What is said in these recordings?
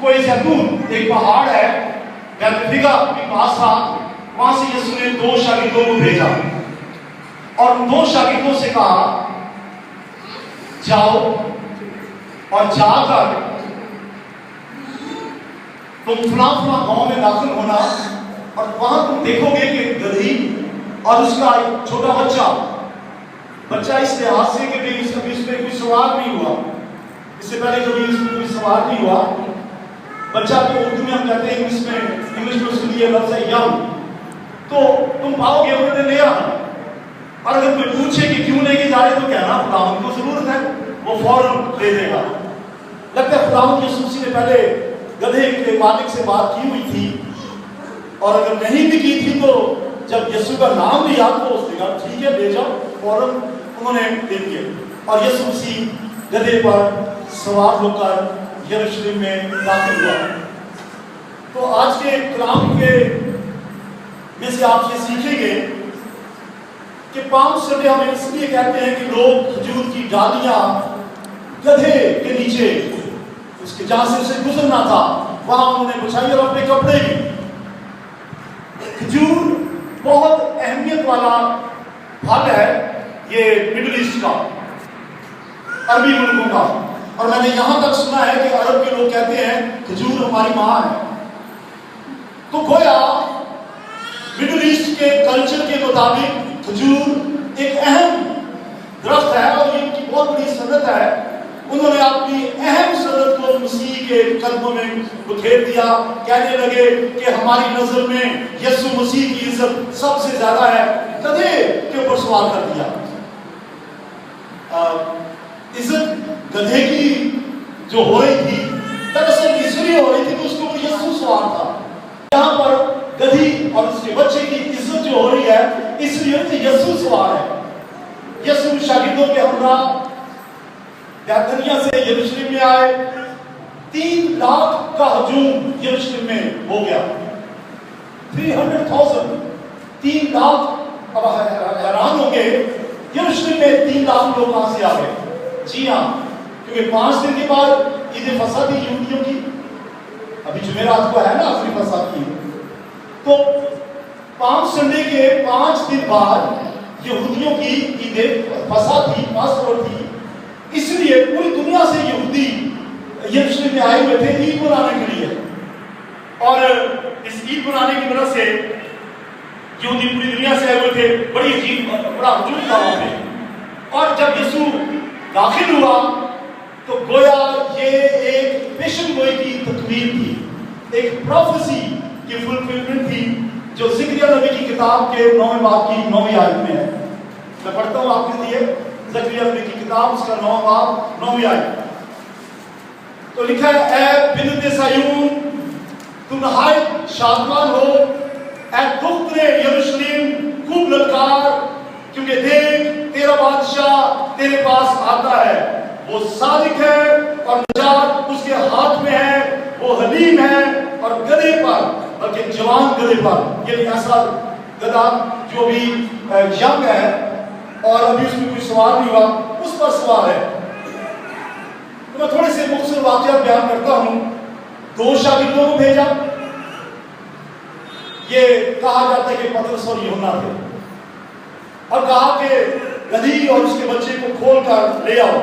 کوئی زیتون ایک پہاڑ ہے بیتفگا کے پاس تھا، وہاں سے یسوع نے 2 شاگردوں کو بھیجا اور ان 2 شاگردوں سے کہا جاؤ اور جا کر تم فلاں گاؤں میں داخل ہونا اور وہاں تم دیکھو گے کہ گدھی اور اس کا ایک چھوٹا بچہ اس لحاظ سے کہ اس پہ کوئی سوار نہیں ہوا، اس سے پہلے کبھی اس پہ کوئی سوار نہیں ہوا، بچہ کو اردو میں ہم کہتے ہیں انگلش میں اس کے لیے لفظ ہے یم، تو تم پاؤ گے انہوں نے لے آنا، اور اگر کوئی پوچھے کہ کیوں لے کے جا رہے تو کہنا خداوند کو ضرورت ہے، وہ فوراً دے دے گا۔ لگتا ہے خداوند کی یسوع نے پہلے گدھے کے مالک سے بات کی ہوئی تھی، اور اگر نہیں بھی کی تھی تو جب یسوع کا نام لیا تو اس نے کہا ٹھیک ہے لے جاؤ، فوراً انہوں نے دے دیے، اور یسوع مسیح گدھے پر سوار ہو کر یروشلم میں داخل ہوا۔ تو آج کے کلام کے میں سے آپ یہ سیکھیں گے کہ پام سنڈے ہمیں اس لیے کہتے ہیں کہ لوگ کھجور کی ڈالیاں گدھے کے نیچے اس کے جہاں سے اسے گزرنا تھا وہاں انہوں نے بچھائی اور اپنے کپڑے بھی۔ کھجور بہت اہمیت والا پھل ہے یہ مڈل ایسٹ کا، عربی ملکوں کا، اور میں نے یہاں تک سنا ہے کہ عرب کے لوگ کہتے ہیں کھجور ہماری ماں ہے۔ تو گویا مڈل ایسٹ کے کلچر کے مطابق کھجور ایک اہم درخت ہے اور یہ ان کی بہت بڑی صنعت ہے۔ انہوں نے اپنی اہم صنعت کو مسیح کے قدموں میں بکھیر دیا، کہنے لگے کہ ہماری نظر میں یسوع مسیح کی عزت سب سے زیادہ ہے، گدھے کے اوپر سوار کر دیا۔ عزت گدھے کی جو ہو رہی تھی دراصل اس لیے ہو رہی تھی کہ اس کے اوپر یسوع سوار تھا۔ یہاں پر گدھی اور اس کے بچے کی عزت جو ہو رہی ہے اس لیے کہ یسوع سوار ہے۔ یسوع شاگردوں کے ہمراہ بیتھنیہ سے یروشلم میں آئے، 3 لاکھ کا ہجوم یروشلم میں ہو گیا، 300,000، 3 لاکھ۔ اب حیران ہو گئے یروشلم میں 3 لاکھ لوگ کہاں سے آ گئے؟ جی ہاں، کیونکہ 5 دن کے بعد عید فصح تھی یہودیوں کی، ابھی جمعرات کو ہے نا آخری فصح کی، تو 5 سنڈے کے 5 دن بعد یہودیوں کی عید فصح تھی، پاسور تھی، اس لیے پوری دنیا سے یہودی یروشلم میں آئے ہوئے تھے عید منانے کے لیے، اور اس عید منانے کی وجہ سے یہودی پوری دنیا سے آئے ہوئے تھے، بڑی عجیب بڑا ہجوم تھا وہاں پہ۔ اور جب یسوع داخل ہوا تو گویا یہ ایک پیشن گوئی کی تکمیل تھی، ایک پروفیسی کی فلفلمنٹ تھی جو زکریا نبی کی کتاب کے 9ویں باب کی 9ویں آیت میں ہے۔ میں پڑھتا ہوں آپ کے لیے زکریا نبی کی کتاب اس کا 9واں باب 9ویں آیت۔ تو لکھا ہے اے بنت صہیون تم نہایت شادمان ہو، اے دختر یروشلم خوب للکار، کیونکہ دیکھ تیرا بادشاہ تیرے پاس آتا ہے، وہ صادق ہے اور نجات اس کے ہاتھ میں ہے، وہ حلیم ہے اور گدھے پر، بلکہ جوان گدھے پر، یعنی ایسا گدھا جو بھی ینگ ہے اور ابھی اس میں کوئی سوار نہیں ہوا، اس پر سوار ہے۔ تو میں تھوڑے سے مختصر واقعات بیان کرتا ہوں۔ 2 شاگردوں کو بھیجا، یہ کہا جاتا ہے کہ پطرس اور یوحنا تھے، اور کہا کہ گدھی اور اس کے بچے کو کھول کر لے آؤ،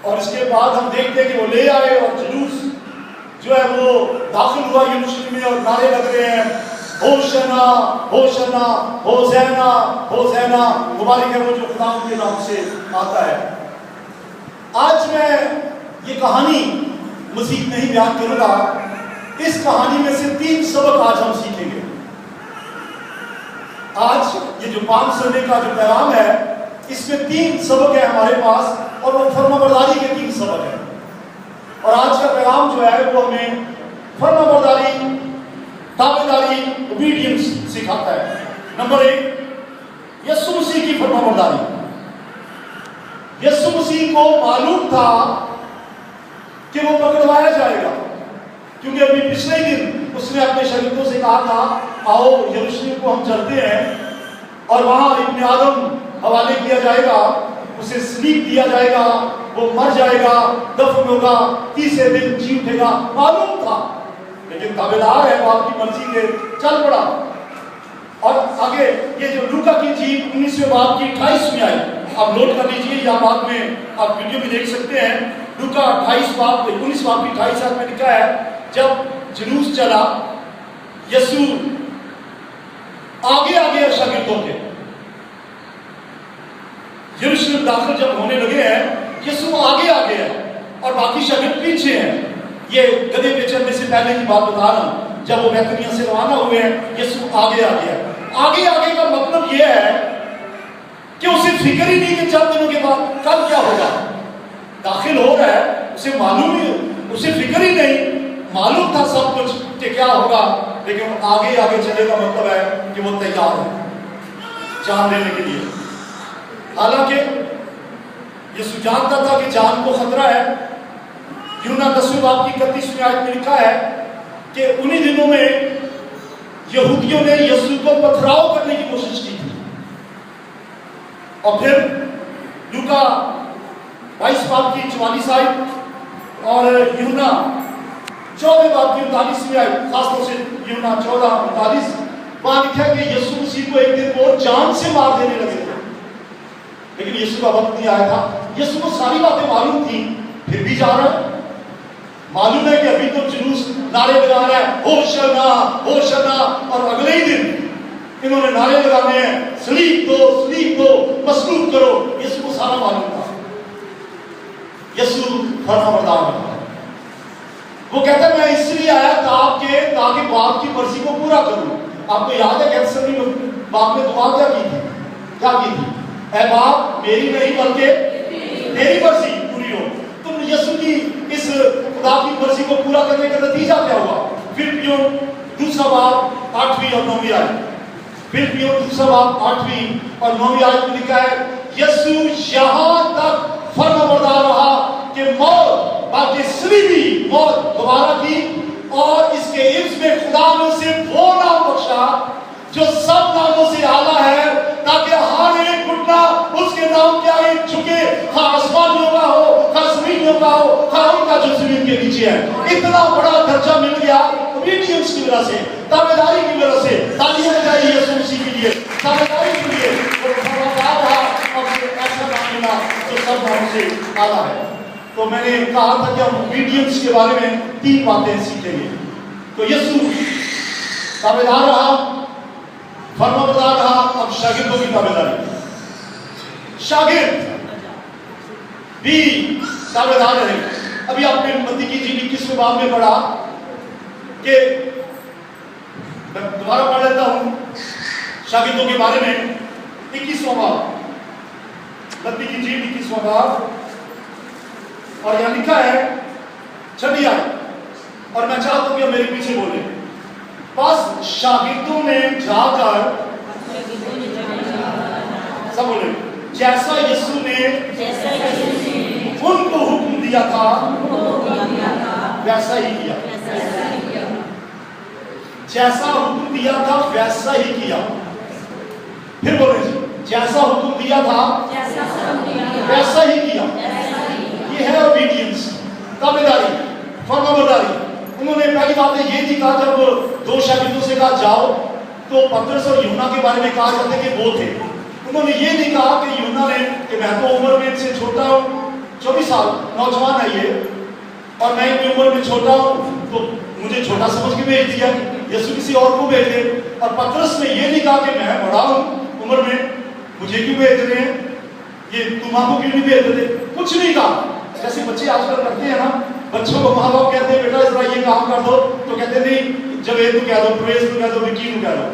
اور اس کے بعد ہم دیکھتے ہیں کہ وہ لے آئے اور جلوس جو ہے وہ داخل ہوا یروشلم میں، اور نعرے لگ رہے ہیں ہوشنا ہوشنا ہوزینا ہوزینا، مبارک ہے وہ جو خدا کے نام سے آتا ہے۔ آج میں یہ کہانی مزید نہیں بیان کروں گا، اس کہانی میں سے 3 سبق آج ہم سیکھیں گے۔ آج یہ جو 5 سنڈے کا جو پیغام ہے اس میں 3 سبق ہے ہمارے پاس، اور وہ فرمانبرداری کے 3 سبق ہیں، اور آج کا پیغام جو ہے وہ ہمیں فرمانبرداری، تابعداری، اوبیڈینس سکھاتا ہے۔ نمبر 1، یسوع مسیح کی فرمانبرداری۔ یسوع مسیح کو معلوم تھا کہ وہ پکڑوایا جائے گا، کیونکہ ابھی پچھلے دن اس نے اپنے شاگردوں سے کہا تھا آؤ یروشلم کو ہم چلتے ہیں اور وہاں ابن آدم حوالے کیا جائے گا، اسے سلیب دیا جائے گا، वो मर जाएगा, दफन होगा, तीसरे दिन जी उठेगा, मालूम था, लेकिन ताबेदार है बाप की मर्जी के, चल पड़ा। और आगे ये जो लूका की जीत 19वें बाब की 28 में आई, आप नोट कर लीजिए या बाद में आप वीडियो भी देख सकते हैं। लूका 19 बाब की 28 में लिखा है, जब जुलूस चला यीशु आगे आगे शागिर्दों के, यरूशलेम दाखिल जब होने लगे हैं, यीशु आगे आगे है और बाकी शागिर्द पीछे हैं। ये गधे पे चलने से पहले की बात बता रहा हूं, जब वो बैतनिया से रवाना हुए हैं, यीशु आगे आगे है। आगे आगे का मतलब ये है कि उसे फिक्र ही नहीं कि 4 दिनों के बाद कल क्या होगा। दाखिल हो रहा है, उसे मालूम ही, उसे फिक्र ही नहीं, मालूम था सब कुछ कि क्या होगा, लेकिन आगे आगे चले का मतलब है कि वो तैयार है जान लेने के लिए। हालांकि यीशु जानता था कि जान को खतरा है। यूहन्ना 10वें बाब की 31वें आयत में लिखा है कि उन्हीं दिनों में यहूदियों ने यीशु को पथराव करने की कोशिश की थी। और फिर लूका 22 बाब की 44 आयत और यूहन्ना 14 बाब की 39वीं आयत, खासतौर से यूहन्ना 14:39, वहां लिखा है कि यीशु मसीह को एक दिन वो जान से मार देने लगे थे, लेकिन यीशु का वक्त नहीं आया था। यीशु को सारी बातें मालूम थी, फिर भी जा रहा है। मालूम है कि अभी तो जुलूस नारे लगा रहा है, होशाना होशाना, और अगले ही दिन इन्होंने नारे लगाने हैं, सलीब दो, मसलूब करो। यीशु को सारा मालूम था। यीशु फरमाबरदार था। वो कहता है मैं इसलिए आया ताकि बाप की मर्जी को पूरा करूं। आपको याद है गैथसेमनी में बाप ने दुआ क्या की थी? ऐ बाप, मेरी नहीं बल्कि तेरी मर्जी पूरी हो। तुम यीशु की इस खुदा की मर्जी को पूरा करने का नतीजा क्या हुआ? फिलिप्पियों 2 बाब 8वीं और 9वीं आयत, फिलिप्पियों 2 बाब 8वीं और 9वीं आयत में लिखा है, यीशु यहां तक फरमाबरदार रहा कि मौत, बाकी सलीबी मौत दोबारा की, और इसके इब्ज में खुदा ने उसे वो नाम बख्शा जो सब नामों से आला है, ताकि हर एक घुटना उसके नाम के आगे झुके, खा आसमानियों का हो, खा जमीनियों का हो, खा उनका जो जमीन के नीचे है। इतना बड़ा दर्जा मिल गया ओबीडियंस की वजह से, ताबेदारी की वजह से। तालियां बजाइए यीशु मसीह के लिए, ताबेदारी के लिए। वो फरमाबरदार रहा और ऐसा नाम मिला जो सब नामों से आला है। तो मैंने कहा था कि हम ओबीडियंस के बारे में 3 बातें सीखेंगे। तो यीशु ताबेदार रहा, फरमाबरदार रहा, अब शागिर्दों की ताबेदारी। शागिर्द भी ताबेदार रहे। अभी आपने मत्ती की इंजील 21वें बाब में पढ़ा कि, मैं दोबारा पढ़ लेता हूं शागिर्दों के बारे में। 21वां बाब, मत्ती की इंजील 21वां बाब, और यहां लिखा है 6वीं आयत, और मैं चाहता हूं कि मेरे पीछे बोले। बस शागिर्दों ने जाकर, सब बोले, जैसा यीशु ने उनको हुक्म दिया था वैसा ही किया। जैसा हुक्म दिया था वैसा ही किया। फिर बोले, जैसा हुक्म दिया था वैसा ही किया। ये है ओबीडियंस, ताबेदारी, फरमाबरदारी। उन्होंने पहली बात ये थी, कहा जब 2 शागिर्दों से कहा जाओ, तो पतरस और यूहन्ना के बारे में कहा जाता है कि वो थे। उन्होंने ये नहीं कहा कि यूहन्ना ने कि मैं तो उम्र में से छोटा हूँ, 24 साल नौजवान है ये, और मैं इतनी उम्र में छोटा हूँ, तो मुझे छोटा समझ के भेज दिया, यीशु किसी और को भेज दे। और पतरस ने ये नहीं कहा कि मैं बड़ा हूँ उम्र में, मुझे क्यों भेज रहे हैं, ये तुम्हारा क्यों नहीं भेज रहे, कुछ नहीं कहा। जैसे बच्चे आजकल करते हैं ना, बच्चों को माँ बाप कहते हैं बेटा इस तरह ये काम कर दो, तो कहते नहीं जवेद को कह दो, प्रवेश को कह दो, विकी को कह दो,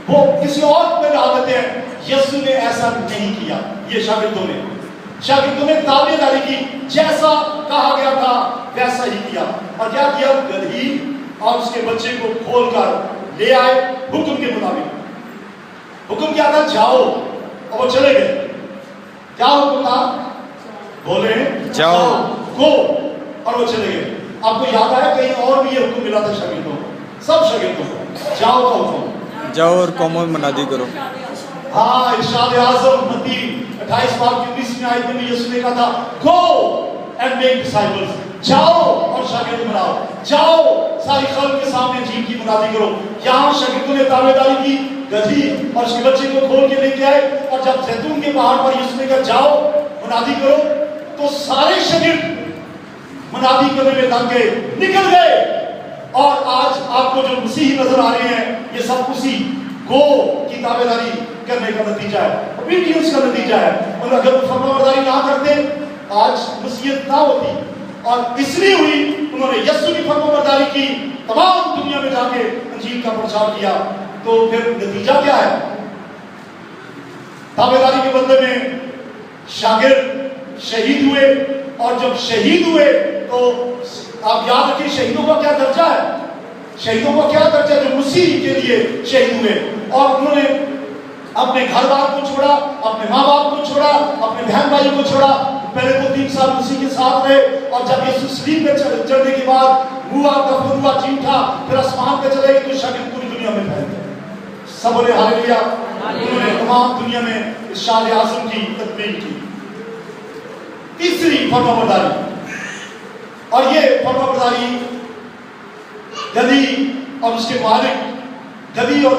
वो किसी और पे ला देते हैं। यीशु ने ऐसा नहीं किया। ये शागिर्दों ने ताबेदारी की, जैसा कहा गया था वैसा ही किया। और क्या किया? गदही और उसके बच्चे को खोलकर ले आए हुक्म के मुताबिक। हुक्म क्या था? जाओ, और वो चले गए। क्या हुक्म था? बोले जाओ, गो, और वो चले गए। आपको याद आया कहीं और भी ये हुक्म मिला था शागिर्दों को, सब शागिर्दों को, जाओ का हुक्म, जाओ और कौमों में मनादी करो। हाँ, इरशाद आज़म मत्ती 28 बाब की 19वीं आयत में भी यीशु ने कहा था, गो एंड मेक डिसाइपल्स, जाओ और शागिर्द बनाओ, जाओ सारी खल्क के सामने जीव की मुनादी करो। यहाँ शागिर्दों ने ताबेदारी की, गधी और उसके बच्चे को खोल के लेके आए, और जब जैतून के पहाड़ पर यीशु ने कहा जाओ मुनादी करो, तो सारे शागिर्द मुनादी करने में लग गए, निकल गए। और आज आपको जो मसीही नजर आ रहे हैं, ये सब उसी गो की ताबेदारी करने का नतीजा है, ओबीडियंस का नतीजा है। और अगर वो फरमाबरदारी ना करते, आज मसीहत ना होती। और इसलिए हुई, उन्होंने यीशु की फरमाबरदारी की, तमाम दुनिया में जाके इंजील का प्रचार किया। तो फिर नतीजा क्या है? ताबेदारी के बदले में शागिर्द शहीद हुए, और जब शहीद हुए तो आप याद रखिए शहीदों का क्या दर्जा है, शहीदों का क्या दर्जा, जो मसीह के लिए शहीद हुए। और उन्होंने अपने घर बार को छोड़ा, अपने माँ बाप को छोड़ा, अपने बहन भाई को छोड़ा। पहले तो 3 साल मसीह के साथ रहे, और जब यीशु सलीब पे चढ़ने के बाद हुआ, दफन हुआ, जी उठा, फिर आसमान पे चले गए, तो शागिर्द पूरी दुनिया में फैल गए। सब बोले हालेलुया। उन्होंने तमाम दुनिया में इरशाद आज़म की तकमील की। तीसरी फरमाबरदारी, और ये फरमाबरदारी गधी और उसके मालिक, गधी और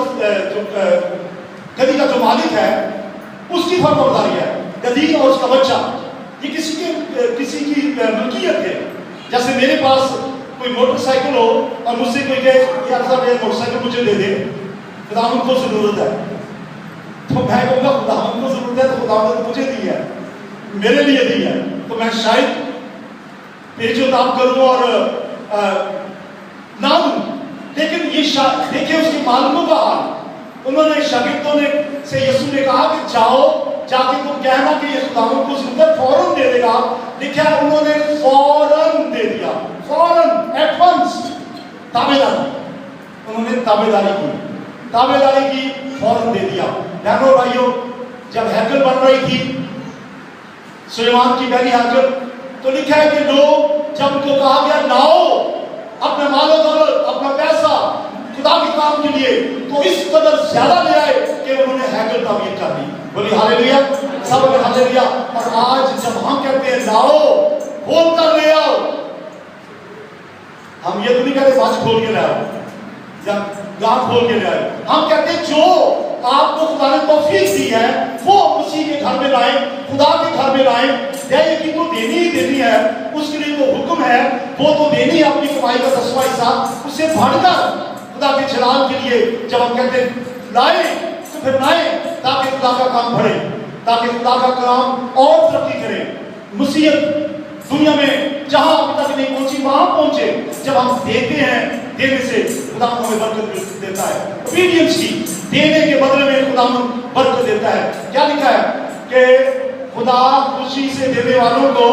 गधी का जो मालिक है उसकी फरमाबरदारी है। गधी और उसका बच्चा, ये किसी की मलकियत है। जैसे मेरे पास कोई मोटरसाइकिल हो और मुझसे कोई कहे यार साहब ये मोटरसाइकिल मुझे दे दे, खुदावंद को जरूरत है, तो मैं कहूँगा खुदावंद को जरूरत है तो खुदावंद ने मुझे दी है, मेरे लिए दी है, तो मैं शायद पेचोताप करूँ और ना दूँ। लेकिन ये देखिए उसके मालिकों का हाल। उन्होंने शागिर्दों ने से यीशु ने कहा कि जाओ, जाके तुम कहना कि ये खुदावंद को जरूरत है, फौरन दे देगा। लिखा है उन्होंने फौरन दे दिया, फौरन, एट वंस। ताबेदारी, उन्होंने ताबेदारी की, फौरन दे दिया। बहनों भाइयों, जब हैकल बन रही थी, सुलेमान की पहली हैकल, तो लिखा है कि लोग, जब उनको कहा गया लाओ अपना मालो दौलत, अपना पैसा खुदा के काम के लिए, तो इस कदर ज्यादा ले आए कि उन्होंने हैकल तामीर कर दी। बोली हालेलुया, सब बोले हालेलुया। और आज जब हम कहते हैं लाओ, खोल कर ले आओ, हम ये तो नहीं कहते बाज खोल के ले आओ या गांव खोल के ले आए, हम कहते हैं जो आपको खुदा ने तौफीक दी है वो मसीह के घर में लाए, खुदा के घर में लाए। ये कि तो देनी ही देनी है, उसके लिए तो हुक्म है, वो तो देनी है अपनी कमाई का 10वां हिस्सा, उससे बढ़कर खुदा के जलाल के लिए जब हम कहते हैं लाए, तो फिर लाए ताकि खुदा का काम बढ़े, ताकि खुदा का काम और तरक्की करे। मसीहत दुनिया में जहां अभी तक नहीं पहुंची वहां पहुंचे। जब हम देते हैं, देने से खुदा हमें बरकत देता है। ओबीडियंस की, देने के बदले में खुदा बरकत देता है। क्या लिखा है कि खुदा खुशी से देने वालों को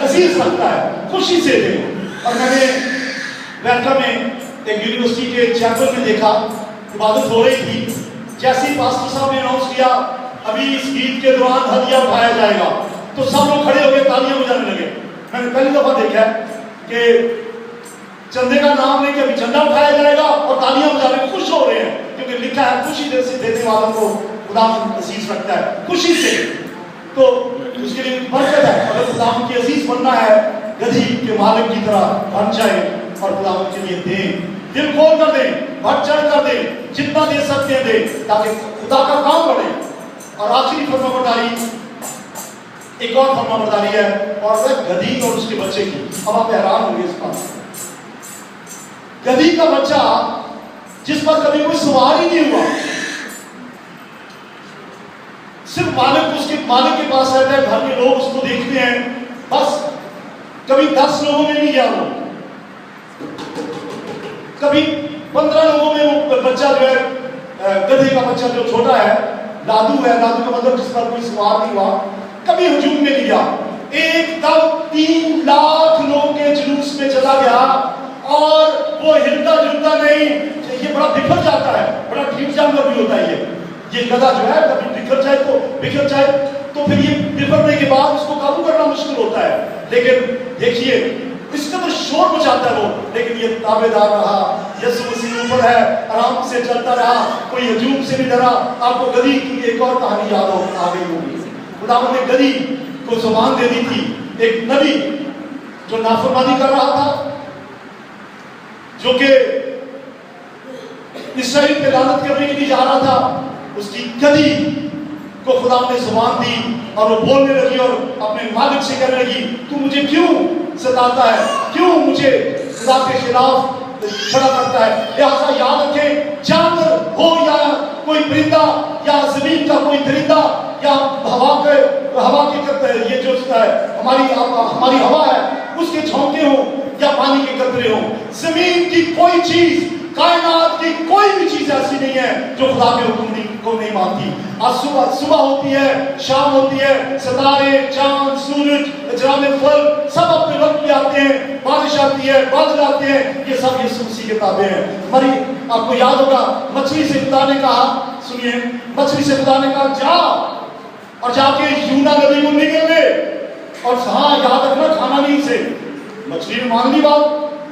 अजीज रखता है, खुशी से दे। और मैंने वेलकम में एक यूनिवर्सिटी के चैपल में देखा, इबादत हो रही थी, जैसे ही पास्टर साहब ने अनाउंस किया अभी इस गीत के दौरान हदिया उठाया जाएगा, तो सब लोग खड़े होकर तालियां बजाने लगे। मैंने पहली दफा देखा है कि चंदे का नाम लेके अभी झंडा उठाया जाएगा और तालियां बजाने खुश हो रहे हैं, क्योंकि लिखा है खुशी से देने वालों को खुदा अजीज रखता है, खुशी से। तो उसके लिए बरकत है। अगर खुदा की अजीज बनना है, गधी के मालिक की तरह बन जाए और खुदा के लिए दें, दिल खोल कर दें, बढ़ चढ़ कर दें, जितना दे सकते हैं दें, ताकि खुदा का काम बढ़े। और आखिरी फरमाबरदारी, एक और फरमाबरदारी है, और वह गधी और उसके बच्चे की। अब आप हैरान होंगे इस बात से। गधी का बच्चा जिस पर कभी कोई सवार ही नहीं हुआ, सिर्फ मालिक, उसके मालिक के पास रहता है, घर के लोग उसको देखते हैं, बस कभी 10 लोगों में नहीं गया वो, कभी 15 लोगों में वो बच्चा जो है, गधे का बच्चा जो छोटा है, लादू है, लादू का मतलब जिस पर कोई सवार नहीं हुआ, कभी हुजूम में नहीं गया। एकदम 3 लाख लोगों के जुलूस में चला गया और वो हिलता जुलता नहीं। ये बड़ा बिखर जाता है, बड़ा ठीक जानवर भी होता है ये गधा जो है, कभी बिखर जाए तो फिर ये बिखरने के बाद उसको काबू करना मुश्किल होता है। लेकिन देखिए इस कदर शोर मचाता है वो, लेकिन ये ताबेदार रहा, यीशु मसीह ऊपर سمپل ہے, آرام سے چلتا رہا, کوئی ہجوم سے نہیں ڈرا. آپ کو گدھی کی ایک اور کہانی یاد آ گئی ہوگی. خداوند نے گدھی کو زبان دے دی تھی. ایک نبی جو نافرمانی کر رہا تھا, جو کہ اسرائیل پہ لعنت کرنے کے لیے جا رہا تھا, اس کی گدھی کو خدا نے زبان دی اور وہ بولنے لگی اور اپنے مالک سے کہنے لگی, تو مجھے کیوں ستاتا ہے, کیوں مجھے خدا کے خلاف کھڑا کرتا ہے. لہٰذا یاد رکھیں, جانور ہو یا کوئی پرندہ یا زمین کا کوئی درندہ یا ہوا کے یہ جو ہے ہماری ہوا ہے اس کے جھونکے ہوں یا پانی کے قطرے ہوں, زمین کی کوئی چیز, کائنات کی کوئی بھی چیز ایسی نہیں ہے جو خدا کے حکم کو نہیں مانتی. آج صبح ہوتی ہے, شام ہوتی ہے, ستارے, چاند, سورج, اجرام پھل سب اپنے وقت پہ آتے ہیں, بارش آتی ہے, بادل آتے ہیں, یہ سب یسوع مسیح کے تابع ہیں. ہماری آپ کو یاد ہوگا مچھلی سے خدا نے کہا, سنیے, مچھلی سے خدا نے کہا جا اور جا کے یونا نبی کو نکل لے, اور ہاں یاد رکھنا کھانا نہیں اسے. مچھلی نے مان لی بات,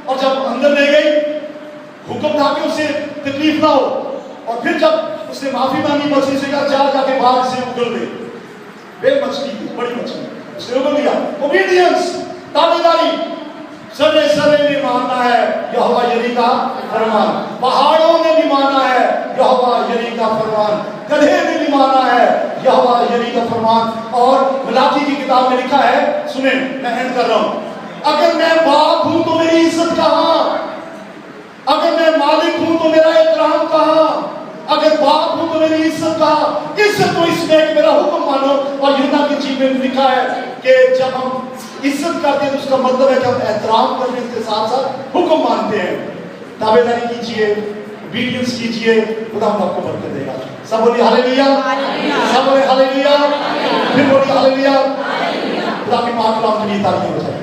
اور جب اندر لے گئی حکم تھا کہ اسے تکلیف نہ ہو, اور پھر جب اس نے معافی مانگی مچھلی سے کہا جا کے باہر سے اگل دے. بے مچھلی تھی, بڑی مچھلی, اس نے اگل دیا. اوبیڈینس, تابعداری. سرے نے ماننا ہے یہوہ یری کا فرمان, پہاڑوں نے بھی مانا ہے یہوہ یری کا فرمان, گدھے نے بھی مانا ہے یہوہ یری کا فرمان. اور ملاکی کی کتاب میں لکھا ہے, سنیں میں اینڈ کر رہا ہوں, اگر میں باپ ہوں تو میری عزت کہاں, اگر میں مالک ہوں تو میرا احترام کہاں, اگر باپ ہوں تو میری عزت کہاں. عزت تو اس میں کہ میرا حکم مانو. اور یونا کی چیز میں لکھا ہے کہ جب ہم عزت کرتے ہیں تو اس کا مطلب ہے کہ ہم احترام کرنے کے ساتھ ساتھ حکم مانتے ہیں. تابعداری کیجیے, اوبیڈینس کیجیے, خدا ہم آپ کو برکت دے گا. سب بولیے ہاللیلویا, سب بولے ہاللیلویا, پھر بولیے ہاللیلویا. خدا کے پاک کلام کے لیے تعریف ہو جائے.